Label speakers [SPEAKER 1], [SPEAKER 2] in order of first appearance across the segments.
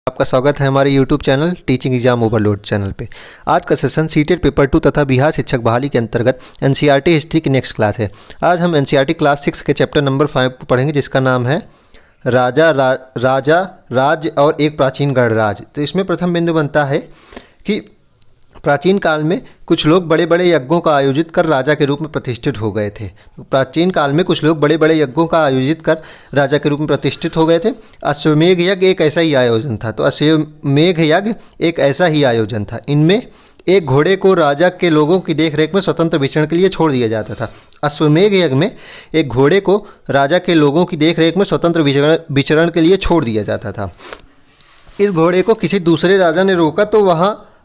[SPEAKER 1] आपका स्वागत है हमारे YouTube channel teaching exam overload channel पे। आज का सेशन सीटेट पेपर 2 तथा बिहार शिक्षक बहाली के अंतर्गत एनसीईआरटी हिस्ट्री की नेक्स्ट क्लास है। आज हम एनसीईआरटी क्लास 6 के चैप्टर नंबर 5 को पढ़ेंगे, जिसका नाम है राजा राज्य और एक प्राचीन गणराज्य। तो इसमें प्रथम बिंदु बनता है कि प्राचीन काल में कुछ लोग बड़े बड़े यज्ञों का आयोजित कर राजा के रूप में प्रतिष्ठित हो गए थे। प्राचीन काल में कुछ लोग बड़े बड़े यज्ञों का आयोजित कर राजा के रूप में प्रतिष्ठित हो गए थे। अश्वमेघ यज्ञ एक ऐसा ही आयोजन था। तो अश्वमेघ यज्ञ एक ऐसा ही आयोजन था। इनमें एक घोड़े को राजा के लोगों की देखरेख में स्वतंत्र विचरण के लिए छोड़ दिया जाता था। अश्वमेघ यज्ञ में एक घोड़े को राजा के लोगों की देखरेख में स्वतंत्र विचरण के लिए छोड़ दिया जाता था। इस घोड़े को किसी दूसरे राजा ने रोका तो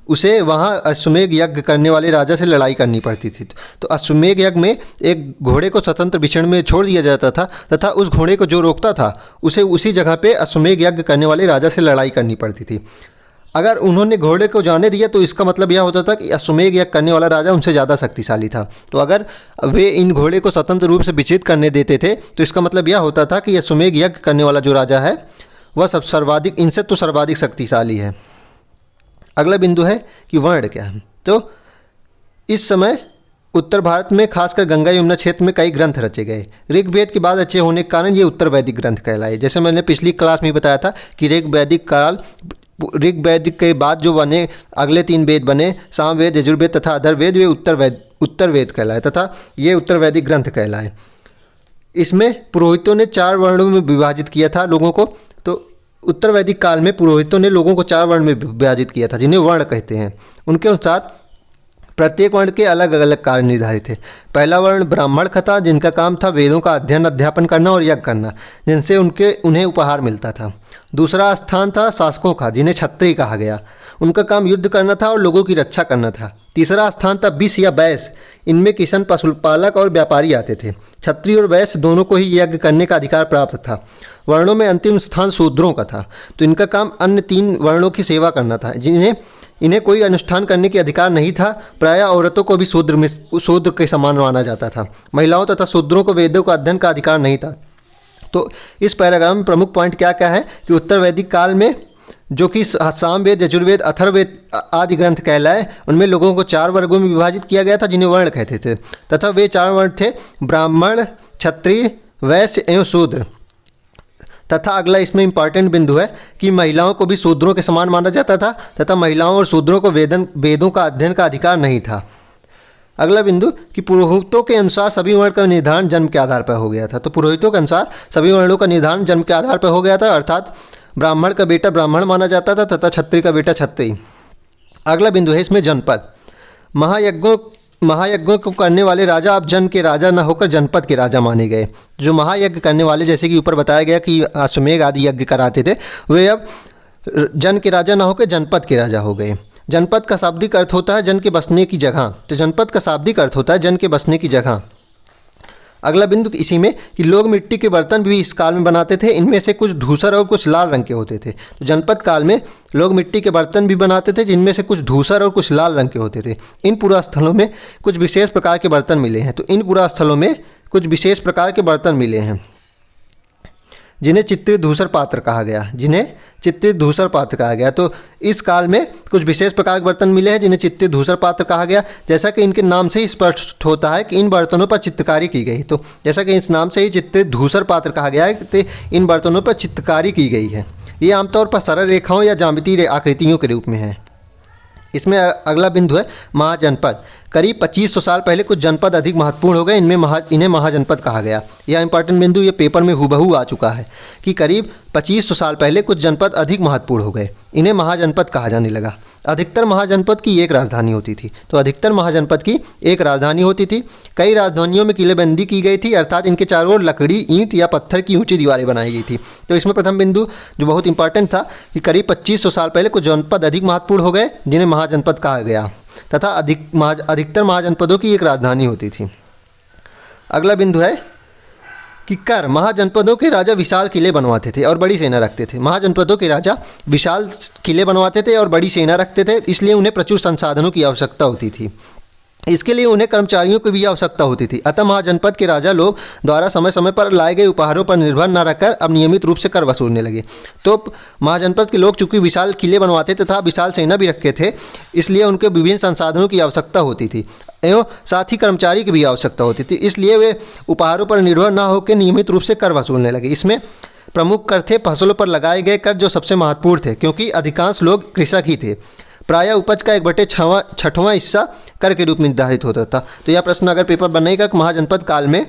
[SPEAKER 1] उसे वहाँ अश्वमेघ यज्ञ करने वाले राजा से लड़ाई करनी पड़ती थी। तो अश्वमेघ यज्ञ में एक घोड़े को स्वतंत्र विचरण में छोड़ दिया जाता था तथा उस घोड़े को जो रोकता था उसे उसी जगह पे अश्वमेघ यज्ञ करने वाले राजा से लड़ाई करनी पड़ती थी। अगर उन्होंने घोड़े को जाने दिया तो इसका मतलब यह होता था कि अश्वमेघ यज्ञ करने वाला राजा उनसे ज़्यादा शक्तिशाली था। तो अगर वे इन घोड़े को स्वतंत्र रूप से विचलित करने देते थे तो इसका मतलब यह होता था कि अश्वमेघ यज्ञ करने वाला जो राजा है वह इनसे तो सर्वाधिक शक्तिशाली है। अगला बिंदु है कि वर्ण क्या है। तो इस समय उत्तर भारत में खासकर गंगा यमुना क्षेत्र में कई ग्रंथ रचे गए। ऋग्वेद के बाद रचे होने के कारण ये उत्तर वैदिक ग्रंथ कहलाए। जैसे मैंने पिछली क्लास में बताया था कि ऋग्वेद के बाद जो बने अगले 3 वेद बने, सामवेद, यजुर्वेद तथा अथर्ववेद, वे उत्तर वेद कहलाए तथा ये उत्तर वैदिक ग्रंथ कहलाए। इसमें पुरोहितों ने 4 वर्णों में विभाजित किया था लोगों को। तो उत्तर वैदिक काल में पुरोहितों ने लोगों को 4 वर्ण में विभाजित किया था, जिन्हें वर्ण कहते हैं। उनके अनुसार प्रत्येक वर्ण के अलग अलग कार्य निर्धारित थे। पहला वर्ण ब्राह्मण था, जिनका काम था वेदों का अध्ययन अध्यापन करना और यज्ञ करना, जिनसे उन्हें उपहार मिलता था। दूसरा स्थान था शासकों का, जिन्हें क्षत्रिय कहा गया। उनका काम युद्ध करना था और लोगों की रक्षा करना था। तीसरा स्थान था विष या वैश्य, इनमें किसान, पशुपालक और व्यापारी आते थे। क्षत्रिय और वैश्य दोनों को ही यज्ञ करने का अधिकार प्राप्त था। वर्णों में अंतिम स्थान शूद्रों का था। तो इनका काम अन्य 3 वर्णों की सेवा करना था, इन्हें कोई अनुष्ठान करने के अधिकार नहीं था। प्रायः औरतों को भी शूद्र के समान माना जाता था। महिलाओं तथा शूद्रों को वेदों का अध्ययन का अधिकार नहीं था। तो इस पैराग्राफ में प्रमुख पॉइंट क्या क्या है कि उत्तर वैदिक काल में जो कि सामवेद, यजुर्वेद, अथर्ववेद आदि ग्रंथ कहलाए, उनमें लोगों को 4 वर्गों में विभाजित किया गया था, जिन्हें वर्ण कहते थे। तथा वे 4 वर्ण थे ब्राह्मण, क्षत्रिय, वैश्य एवं शूद्र। तथा अगला इसमें इंपॉर्टेंट बिंदु है कि महिलाओं को भी शूद्रों के समान माना जाता था तथा महिलाओं और शूद्रों को वेदों का अध्ययन का अधिकार नहीं था। अगला बिंदु कि पुरोहितों के अनुसार सभी वर्ण का निर्धारण जन्म के आधार पर हो गया था। तो पुरोहितों के अनुसार सभी वर्णों का निर्धारण जन्म के आधार पर हो गया था, अर्थात ब्राह्मण का बेटा ब्राह्मण माना जाता था तथा क्षत्रिय का बेटा क्षत्रिय। अगला बिंदु है इसमें जनपद। महायज्ञों को करने वाले राजा अब जन के राजा न होकर जनपद के राजा माने गए। जो महायज्ञ करने वाले, जैसे कि ऊपर बताया गया कि अश्वमेघ आदि यज्ञ कराते थे, वे अब जन के राजा न होकर जनपद के राजा हो गए। जनपद का शाब्दिक अर्थ होता है जन के बसने की जगह। तो जनपद का शाब्दिक अर्थ होता है जन के बसने की जगह। अगला बिंदु इसी में कि लोग मिट्टी के बर्तन भी इस काल में बनाते थे। इनमें से कुछ धूसर और कुछ लाल रंग के होते थे। तो जनपद काल में लोग मिट्टी के बर्तन भी बनाते थे, जिनमें से कुछ धूसर और कुछ लाल रंग के होते थे। इन पुरास्थलों में कुछ विशेष प्रकार के बर्तन मिले हैं। तो इन पुरास्थलों में कुछ विशेष प्रकार के बर्तन मिले हैं, जिन्हें चित्रित धूसर पात्र कहा गया। तो इस काल में कुछ विशेष प्रकार के बर्तन मिले हैं, जिन्हें चित्रित धूसर पात्र कहा गया। जैसा कि इनके नाम से ही स्पष्ट होता है कि इन बर्तनों पर चित्रकारी की गई। तो जैसा कि इस नाम से ही चित्रित धूसर पात्र कहा गया है, तो इन बर्तनों पर चित्रकारी की गई है। ये आमतौर पर सरल रेखाओं या ज्यामितीय आकृतियों के रूप में है। इसमें अगला बिंदु है महाजनपद। करीब 2500 साल पहले कुछ जनपद अधिक महत्वपूर्ण हो गए, इन्हें महाजनपद कहा गया। यह इंपॉर्टेंट बिंदु ये पेपर में हूबहू आ चुका है कि करीब 2500 साल पहले कुछ जनपद अधिक महत्वपूर्ण हो गए, इन्हें महाजनपद कहा जाने लगा। अधिकतर महाजनपद की एक राजधानी होती थी। तो अधिकतर महाजनपद की एक राजधानी होती थी। कई राजधानियों में किलेबंदी की गई थी, अर्थात इनके चारों ओर लकड़ी, ईंट या पत्थर की ऊंची दीवारें बनाई गई थी। तो इसमें प्रथम बिंदु जो बहुत इंपॉर्टेंट था कि करीब 2500 साल पहले कुछ जनपद अधिक महत्वपूर्ण हो गए, जिन्हें महाजनपद कहा गया तथा अधिकतर महाजनपदों की एक राजधानी होती थी। अगला बिंदु है कि कर। महाजनपदों के राजा विशाल किले बनवाते थे और बड़ी सेना रखते थे। महाजनपदों के राजा विशाल किले बनवाते थे और बड़ी सेना रखते थे, इसलिए उन्हें प्रचुर संसाधनों की आवश्यकता होती थी। इसके लिए उन्हें कर्मचारियों की भी आवश्यकता होती थी। अतः महाजनपद के राजा लोग द्वारा समय समय पर लाए गए उपहारों पर निर्भर न रहकर अब नियमित रूप से कर वसूलने लगे। तो महाजनपद के लोग चूंकि विशाल किले बनवाते तथा विशाल सेना भी रखे थे, इसलिए उनके विभिन्न संसाधनों की आवश्यकता होती थी एवं साथ ही कर्मचारी की भी आवश्यकता होती थी। इसलिए वे उपहारों पर निर्भर न होकर नियमित रूप से कर वसूलने लगे। इसमें प्रमुख कर थे फसलों पर लगाए गए कर, जो सबसे महत्वपूर्ण थे क्योंकि अधिकांश लोग कृषक ही थे। प्रायः उपज का 1/6वां हिस्सा कर के रूप में निर्धारित होता था। तो यह प्रश्न अगर पेपर बनेगा कि महाजनपद काल में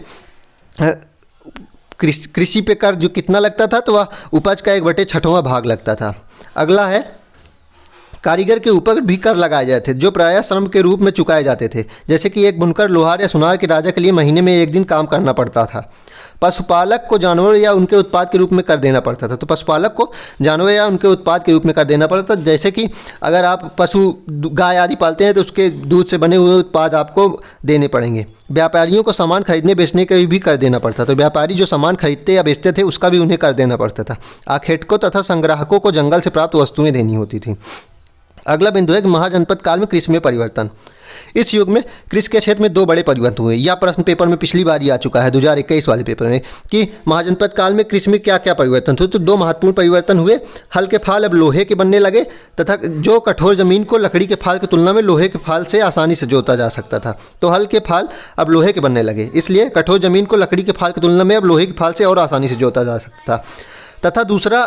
[SPEAKER 1] कृषि पे कर जो कितना लगता था, तो वह उपज का 1/6वां भाग लगता था। अगला है कारीगर के ऊपर भी कर लगाए जाते थे, जो प्रायः श्रम के रूप में चुकाए जाते थे। जैसे कि एक बुनकर, लोहार या सुनार के राजा के लिए महीने में 1 दिन काम करना पड़ता था। पशुपालक को जानवर या उनके उत्पाद के रूप में कर देना पड़ता था। तो पशुपालक को जानवर या उनके उत्पाद के रूप में कर देना पड़ता था। जैसे कि अगर आप पशु गाय आदि पालते हैं तो उसके दूध से बने हुए उत्पाद आपको देने पड़ेंगे। व्यापारियों को सामान खरीदने बेचने का भी कर देना पड़ता था। तो व्यापारी जो सामान खरीदते या बेचते थे उसका भी उन्हें कर देना पड़ता था। आखेटकों तथा संग्राहकों को जंगल से प्राप्त वस्तुएं देनी होती थी। अगला बिंदु है कि महाजनपद काल में कृषि में परिवर्तन। इस युग में कृषि के क्षेत्र में 2 बड़े परिवर्तन हुए। यह प्रश्न पेपर में पिछली बार ही आ चुका है 2021 वाले पेपर में कि महाजनपद काल में कृषि में क्या क्या परिवर्तन हुए। तो 2 महत्वपूर्ण परिवर्तन हुए। हल के फाल अब लोहे के बनने लगे तथा जो कठोर जमीन को लकड़ी के फाल की तुलना में लोहे के फाल से आसानी से जोता जा सकता था। तो हल के फाल अब लोहे के बनने लगे, इसलिए कठोर जमीन को लकड़ी के फाल की तुलना में अब लोहे के फाल से और आसानी से जोता जा सकता था। तथा दूसरा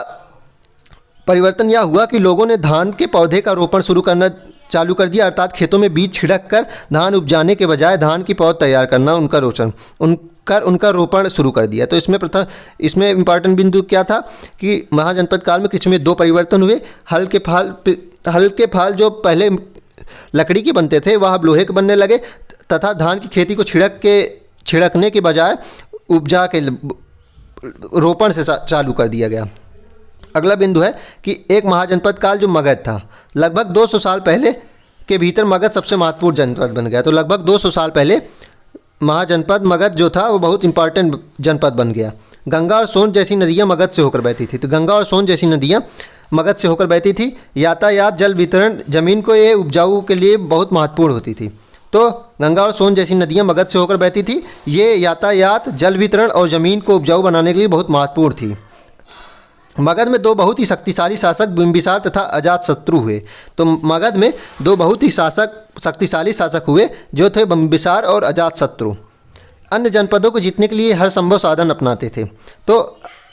[SPEAKER 1] परिवर्तन यह हुआ कि लोगों ने धान के पौधे का रोपण शुरू करना चालू कर दिया, अर्थात खेतों में बीज छिड़क कर धान उपजाने के बजाय धान की पौध तैयार करना उनका रोपण शुरू कर दिया। तो इसमें इम्पॉर्टेंट बिंदु क्या था कि महाजनपद काल में कृषि में 2 परिवर्तन हुए। हल के फाल जो पहले लकड़ी के बनते थे वह अब लोहे के बनने लगे तथा धान की खेती को छिड़कने के बजाय उपजा के रोपण से चालू कर दिया गया। अगला बिंदु है कि एक महाजनपद काल जो मगध था, लगभग 200 साल पहले के भीतर मगध सबसे महत्वपूर्ण जनपद बन गया। तो लगभग 200 साल पहले महाजनपद मगध जो था वो बहुत इंपॉर्टेंट जनपद बन गया। गंगा और सोन जैसी नदियाँ मगध से होकर बहती थी। तो गंगा और सोन जैसी नदियाँ मगध से होकर बहती थी। यातायात, जल वितरण, जमीन को ये उपजाऊ के लिए बहुत महत्वपूर्ण होती थी। तो गंगा और सोन जैसी नदियाँ मगध से होकर बहती थी। ये यातायात, जल वितरण और ज़मीन को उपजाऊ बनाने के लिए बहुत महत्वपूर्ण थी। मगध में 2 बहुत ही शक्तिशाली शासक बिंबिसार तथा अजातशत्रु हुए। तो मगध में 2 बहुत ही शक्तिशाली शासक हुए जो थे बिंबिसार और अजातशत्रु। अन्य जनपदों को जीतने के लिए हर संभव साधन अपनाते थे। तो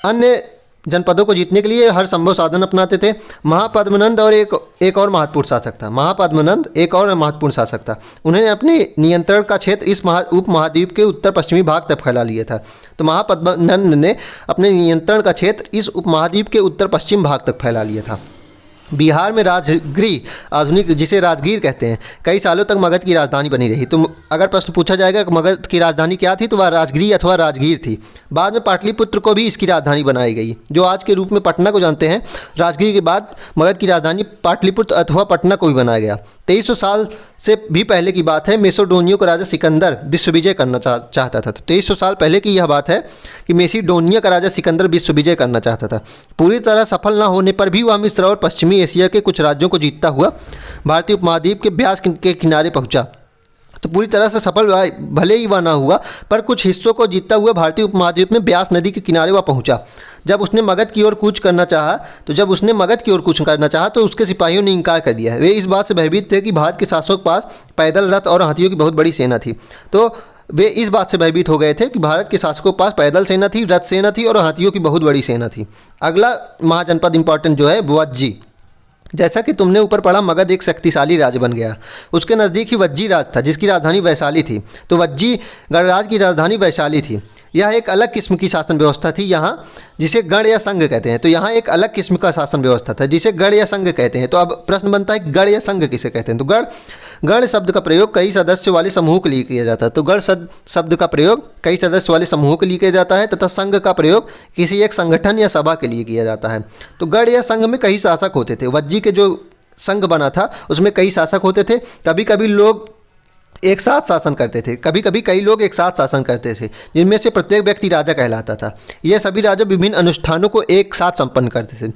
[SPEAKER 1] अन्य जनपदों को जीतने के लिए हर संभव साधन अपनाते थे। महापद्मनंद और एक और महत्वपूर्ण शासक था। महापद्मनंद एक और महत्वपूर्ण शासक था। उन्होंने अपने नियंत्रण का क्षेत्र इस उपमहाद्वीप के उत्तर पश्चिमी भाग तक फैला लिया था। तो महापद्मनंद ने अपने नियंत्रण का क्षेत्र इस उपमहाद्वीप के उत्तर पश्चिम भाग तक फैला लिया था। बिहार में राजगीर, आधुनिक जिसे राजगीर कहते हैं, कई सालों तक मगध की राजधानी बनी रही। तो अगर प्रश्न पूछा जाएगा कि मगध की राजधानी क्या थी, तो वह राजगिरी अथवा राजगीर थी। बाद में पाटलिपुत्र को भी इसकी राजधानी बनाई गई, जो आज के रूप में पटना को जानते हैं। राजगीर के बाद मगध की राजधानी पाटलिपुत्र अथवा पटना को भी बनाया गया। 2300 साल से भी पहले की बात है, मेसिडोनिया को राजा सिकंदर विश्व विजय करना चाहता था। तो 2300 साल पहले की यह बात है कि मेसिडोनिया का राजा सिकंदर विश्व विजय करना चाहता था। पूरी तरह सफल न होने पर भी वह मिस्र और पश्चिमी एशिया के कुछ राज्यों को जीतता हुआ भारतीय उपमहाद्वीप के ब्यास के किनारे पहुंचा। तो पूरी तरह से सफल भले ही वह ना हुआ, पर कुछ हिस्सों को जीतता हुआ भारतीय उपमहाद्वीप में ब्यास नदी के किनारे वह पहुंचा। जब उसने मगध की ओर कूच करना चाहा तो उसके सिपाहियों ने इनकार कर दिया। वे इस बात से भयभीत थे कि भारत के शासकों के पास पैदल, रथ और हाथियों की बहुत बड़ी सेना थी। तो वे इस बात से भयभीत हो गए थे कि भारत के शासकों के पास पैदल सेना थी, रथ सेना थी और हाथियों की बहुत बड़ी सेना थी। अगला महाजनपद इंपॉर्टेंट जो है वज्जी। जैसा कि तुमने ऊपर पढ़ा, मगध एक शक्तिशाली राज्य बन गया। उसके नज़दीक ही वज्जी राज था, जिसकी राजधानी वैशाली थी। तो वज्जी गणराज्य की राजधानी वैशाली थी। यह एक अलग किस्म की शासन व्यवस्था थी यहाँ, जिसे गण या संघ कहते हैं। तो यहाँ एक अलग किस्म का शासन व्यवस्था था जिसे गण या संघ कहते हैं। तो अब प्रश्न बनता है गण या संघ किसे कहते हैं। तो गण शब्द का प्रयोग कई सदस्यों वाले समूह के लिए किया जाता है। तो गण शब्द का प्रयोग कई सदस्य वाले समूह के लिए किया जाता है तथा संघ का प्रयोग किसी एक संगठन या सभा के लिए किया जाता है। तो गण या संघ में कई शासक होते थे। वज्जी के जो संघ बना था उसमें कई शासक होते थे। कभी कभी लोग एक साथ शासन करते थे। कभी कभी कई लोग एक साथ शासन करते थे, जिनमें से प्रत्येक व्यक्ति राजा कहलाता था। ये सभी राजा विभिन्न अनुष्ठानों को एक साथ संपन्न करते थे।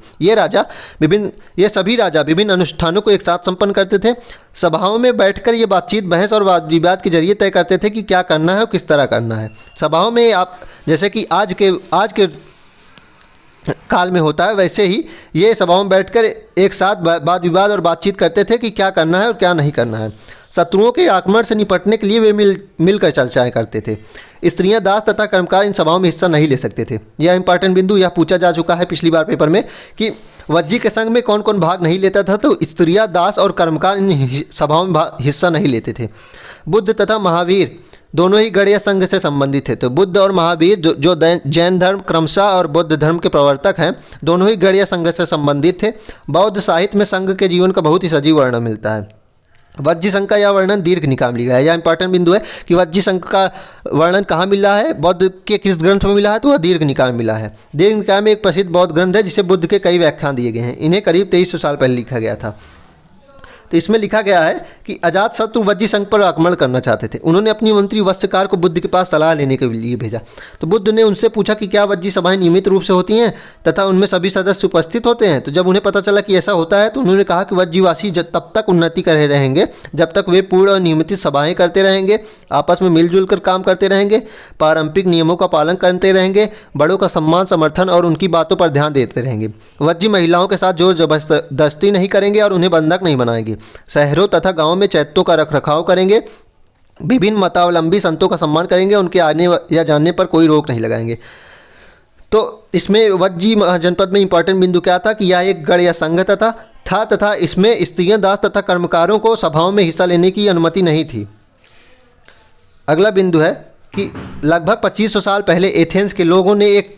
[SPEAKER 1] ये सभी राजा विभिन्न अनुष्ठानों को एक साथ संपन्न करते थे। सभाओं में बैठकर ये बातचीत, बहस और वाद विवाद के जरिए तय करते थे कि क्या करना है और किस तरह करना है। सभाओं में आप जैसे कि आज के काल में होता है, वैसे ही ये सभाओं में बैठकर एक साथ वाद विवाद और बातचीत करते थे कि क्या करना है और क्या नहीं करना है। शत्रुओं के आक्रमण से निपटने के लिए वे मिलकर चर्चाएं करते थे। स्त्रियां, दास तथा कर्मकार इन सभाओं में हिस्सा नहीं ले सकते थे। यह इंपॉर्टेंट बिंदु यह पूछा जा चुका है पिछली बार पेपर में कि वज्जी के संघ में कौन कौन भाग नहीं लेता था, तो स्त्रियां, दास और कर्मकार इन सभाओं में हिस्सा नहीं लेते थे। बुद्ध तथा महावीर दोनों ही गण या संघ से संबंधित थे। तो बुद्ध और महावीर जो जैन धर्म क्रमशः और बौद्ध धर्म के प्रवर्तक हैं, दोनों ही गण या संघ से संबंधित थे। बौद्ध साहित्य में संघ के जीवन का बहुत ही सजीव वर्णन मिलता है। वज्जी संघ का यह वर्णन दीर्घ निकाय में लिखा है। यह इंपॉर्टेंट बिंदु है कि वज्जी संघ का वर्णन कहाँ मिला है, बौद्ध के किस ग्रंथ में मिला है, तो वह दीर्घ निकाय में मिला है। दीर्घ निकाय में एक प्रसिद्ध बौद्ध ग्रंथ है जिसे बुद्ध के कई व्याख्यान दिए गए हैं। इन्हें करीब 2300 साल पहले लिखा गया था। तो इसमें लिखा गया है कि अजातशत्रु वज्जी संघ पर आक्रमण करना चाहते थे। उन्होंने अपनी मंत्री वत्स्यकार को बुद्ध के पास सलाह लेने के लिए भेजा। तो बुद्ध ने उनसे पूछा कि क्या वज्जी सभाएं नियमित रूप से होती हैं तथा उनमें सभी सदस्य उपस्थित होते हैं। तो जब उन्हें पता चला कि ऐसा होता है तो उन्होंने कहा कि वज्जीवासी तब तक उन्नति कर रहेंगे जब तक वे पूर्ण और नियमित सभाएँ करते रहेंगे, आपस में मिलजुल कर काम करते रहेंगे, पारंपरिक नियमों का पालन करते रहेंगे, बड़ों का सम्मान, समर्थन और उनकी बातों पर ध्यान देते रहेंगे। वज्जी महिलाओं के साथ जोर जबरदस्ती नहीं करेंगे और उन्हें बंधक नहीं बनाएंगे। शहरों तथा गांवों में चैत्यों का रखरखाव करेंगे। विभिन्न मतावलंबी संतों का सम्मान करेंगे। उनके आने या जाने पर कोई रोक नहीं लगाएंगे। तो इसमें वज्जी जनपद में इंपॉर्टेंट बिंदु क्या था कि यह एक गण या संघ तथा इसमें स्त्रियां, दास तथा कर्मकारों को सभाओं में हिस्सा लेने की अनुमति नहीं थी। अगला बिंदु है कि लगभग 2500 साल पहले एथेंस के लोगों ने एक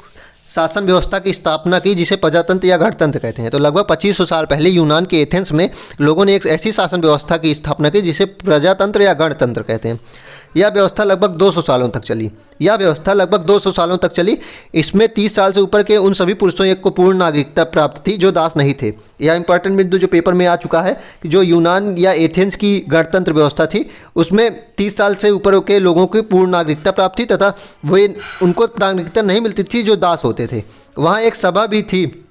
[SPEAKER 1] शासन व्यवस्था की स्थापना की जिसे प्रजातंत्र या गणतंत्र कहते हैं। तो लगभग 2500 साल पहले यूनान के एथेंस में लोगों ने एक ऐसी शासन व्यवस्था की स्थापना की जिसे प्रजातंत्र या गणतंत्र कहते हैं। यह व्यवस्था लगभग 200 सालों तक चली। इसमें 30 साल से ऊपर के उन सभी पुरुषों को पूर्ण नागरिकता प्राप्त थी जो दास नहीं थे। यह इंपॉर्टेंट बिंदु जो पेपर में आ चुका है कि जो यूनान या एथेंस की गणतंत्र व्यवस्था थी उसमें 30 साल से ऊपर के लोगों की पूर्ण नागरिकता प्राप्त थी तथा उनको नागरिकता नहीं मिलती थी जो दास होते थे। वहाँ एक सभा भी थी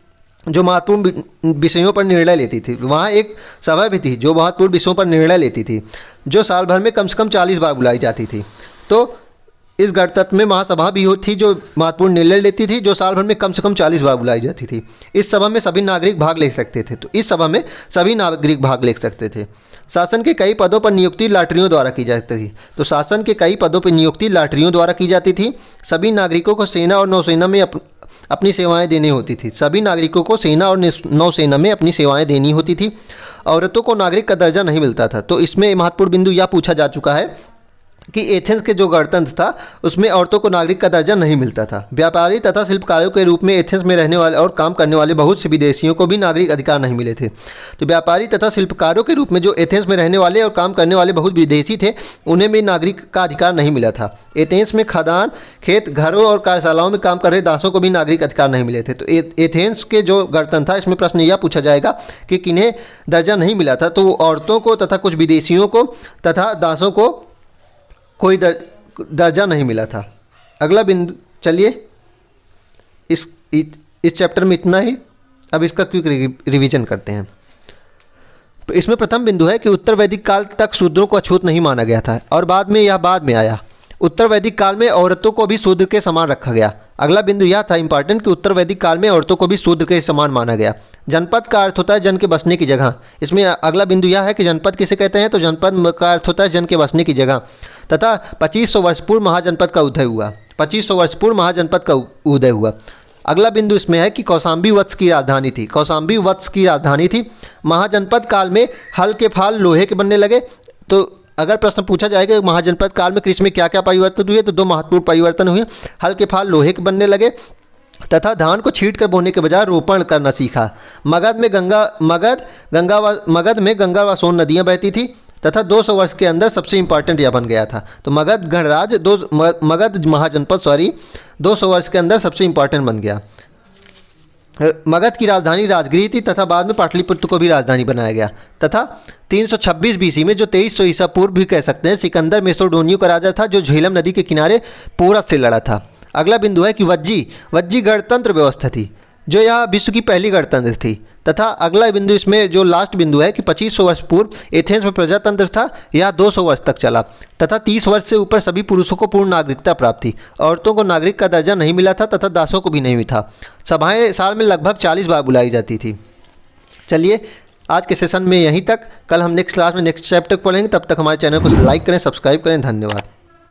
[SPEAKER 1] जो महत्वपूर्ण विषयों पर निर्णय लेती थी जो साल भर में कम से कम 40 बार बुलाई जाती थी। तो इस गणतंत्र में महासभा भी थी जो महत्वपूर्ण निर्णय लेती थी जो साल भर में कम से कम 40 बार बुलाई जाती थी। इस सभा में सभी नागरिक भाग ले सकते थे। शासन के कई पदों पर नियुक्ति लाटरियों द्वारा की जाती थी। सभी नागरिकों को सेना और नौसेना में अपनी सेवाएं देनी होती थी। औरतों को नागरिक का दर्जा नहीं मिलता था। तो इसमें महत्वपूर्ण बिंदु यह पूछा जा चुका है कि एथेंस के जो गणतंत्र था उसमें औरतों को नागरिक का दर्जा नहीं मिलता था। व्यापारी तथा शिल्पकारों के रूप में एथेंस में रहने वाले और काम करने वाले बहुत से विदेशियों को भी नागरिक अधिकार नहीं मिले थे। तो व्यापारी तथा शिल्पकारों के रूप में जो एथेंस में रहने वाले और काम करने वाले बहुत विदेशी थे उन्हें भी नागरिक का अधिकार नहीं मिला था। एथेंस में खदान, खेत, घरों और कार्यशालाओं में काम कर रहे दासों को भी नागरिक अधिकार नहीं मिले थे। तो एथेंस के जो गणतंत्र था इसमें प्रश्न यह पूछा जाएगा कि किन्हें दर्जा नहीं मिला था। तो औरतों को तथा कुछ विदेशियों को तथा दासों को कोई दर्जा नहीं मिला था। अगला बिंदु, चलिए इस चैप्टर में इतना ही। अब इसका क्विक रिवीजन करते हैं। इसमें प्रथम बिंदु है कि उत्तर वैदिक काल तक शूद्रों को अछूत नहीं माना गया था और बाद में आया। उत्तर वैदिक काल में औरतों को भी शूद्र के समान रखा गया। अगला बिंदु यह था इंपॉर्टेंट कि उत्तर वैदिक काल में औरतों को भी शूद्र के समान माना गया। जनपद का अर्थ होता है जन के बसने की जगह। इसमें अगला बिंदु यह है कि जनपद किसे कहते हैं, तो जनपद का अर्थ होता है जन के बसने की जगह। तथा 2500 वर्ष पूर्व महाजनपद का उदय हुआ। अगला बिंदु इसमें है कि कौशाम्बी वत्स की राजधानी थी। महाजनपद काल में हल के फाल लोहे के बनने लगे। तो अगर प्रश्न पूछा जाएगा महाजनपद काल में कृषि में क्या क्या परिवर्तन हुए, तो 2 महत्वपूर्ण परिवर्तन हुए। हल के फाल लोहे के बनने लगे तथा धान को छींट कर बोने के बजाय रोपण करना सीखा। मगध में गंगा व सोन नदियाँ बहती थी तथा 200 वर्ष के अंदर सबसे इंपॉर्टेंट यह बन गया था। तो मगध महाजनपद 200 वर्ष के अंदर सबसे इंपॉर्टेंट बन गया। मगध की राजधानी राजगृह थी तथा बाद में पाटलिपुत्र को भी राजधानी बनाया गया। तथा 326 बीसी में, जो 2300 ईसा पूर्व भी कह सकते हैं, सिकंदर मेसोडोनियो का राजा था जो झेलम नदी के किनारे पोरस से लड़ा था। अगला बिंदु है कि वज्जी गणतंत्र व्यवस्था थी जो यह विश्व की पहली गणतंत्र थी। तथा अगला बिंदु, इसमें जो लास्ट बिंदु है कि 2500 वर्ष पूर्व एथेंस में प्रजातंत्र था, यह 200 वर्ष तक चला। तथा 30 वर्ष से ऊपर सभी पुरुषों को पूर्ण नागरिकता प्राप्त थी। औरतों को नागरिक का दर्जा नहीं मिला था तथा दासों को भी नहीं था। सभाएं साल में लगभग 40 बार बुलाई जाती थी। चलिए आज के सेशन में यहीं तक। कल हम नेक्स्ट क्लास में नेक्स्ट चैप्टर पढ़ेंगे। तब तक हमारे चैनल को लाइक करें, सब्सक्राइब करें। धन्यवाद।